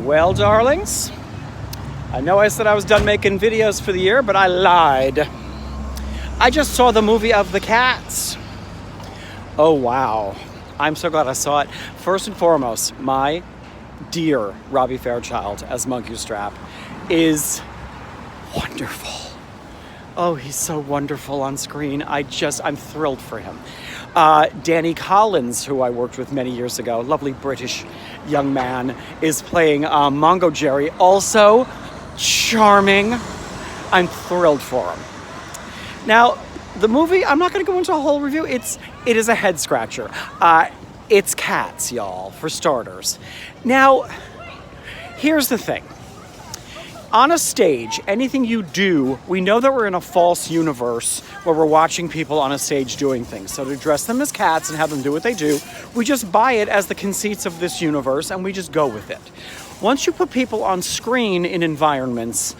Well, darlings, I know I said I was done making videos for the year, but I lied. I just saw the movie of the Cats. Oh, wow. I'm so glad I saw it. First and foremost, my dear Robbie Fairchild as Monkey Strap is wonderful. Oh, he's so wonderful on screen. I'm thrilled for him. Danny Collins, who I worked with many years ago, lovely British young man, is playing Mongo Jerry, also charming. I'm thrilled for him. Now, the movie, I'm not going to go into a whole review. It is a head scratcher. It's cats, y'all, for starters. Now, here's the thing. On a stage, anything you do, we know that we're in a false universe where we're watching people on a stage doing things. So to dress them as cats and have them do what they do, we just buy it as the conceits of this universe and we just go with it. Once you put people on screen in environments,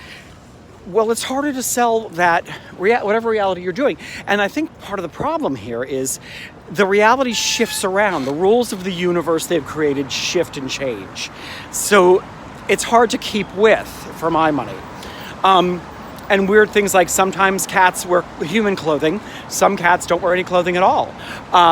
well, it's harder to sell that whatever reality you're doing. And I think part of the problem here is the reality shifts around. The rules of the universe they've created shift and change. So it's hard to keep with, for my money. And weird things like sometimes cats wear human clothing. Some cats don't wear any clothing at all.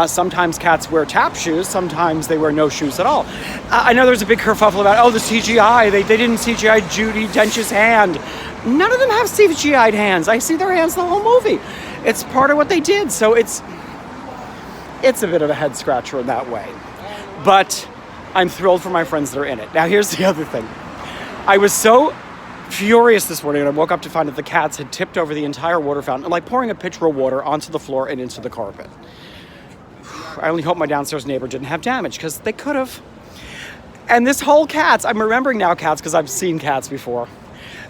Sometimes cats wear tap shoes. Sometimes they wear no shoes at all. I know there's a big kerfuffle about, the CGI. They didn't CGI Judi Dench's hand. None of them have CGI'd hands. I see their hands the whole movie. It's part of what they did. So it's a bit of a head scratcher in that way. But I'm thrilled for my friends that are in it. Now, here's the other thing. I was so furious this morning when I woke up to find that the cats had tipped over the entire water fountain, like pouring a pitcher of water onto the floor and into the carpet. I only hope my downstairs neighbor didn't have damage, because they could have. And this whole Cats, I'm remembering now Cats because I've seen Cats before.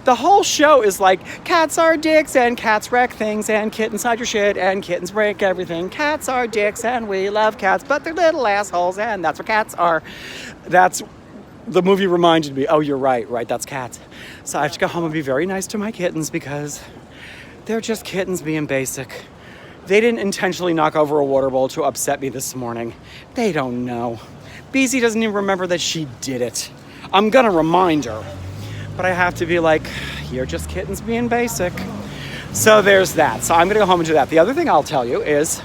The whole show is like, cats are dicks and cats wreck things and kittens hide your shit and kittens break everything. Cats are dicks and we love cats, but they're little assholes and that's what cats are. The movie reminded me, oh, you're right, that's cats. So I have to go home and be very nice to my kittens because they're just kittens being basic. They didn't intentionally knock over a water bowl to upset me this morning. They don't know. Beezy doesn't even remember that she did it. I'm gonna remind her. But I have to be like, you're just kittens being basic. So there's that. So I'm going to go home and do that. The other thing I'll tell you is,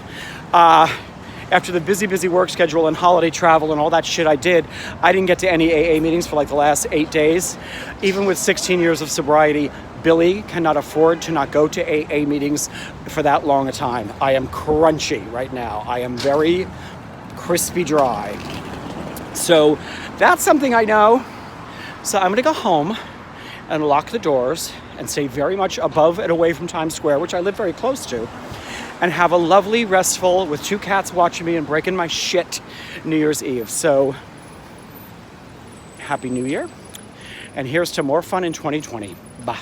after the busy work schedule and holiday travel and all that shit I did, I didn't get to any AA meetings for like the last 8 days. Even with 16 years of sobriety, Billy cannot afford to not go to AA meetings for that long a time. I am crunchy right now. I am very crispy dry. So that's something I know. So I'm going to go home and lock the doors and stay very much above and away from Times Square, which I live very close to, and have a lovely, restful, with 2 cats watching me and breaking my shit, New Year's Eve. So, Happy New Year, and here's to more fun in 2020. Bye.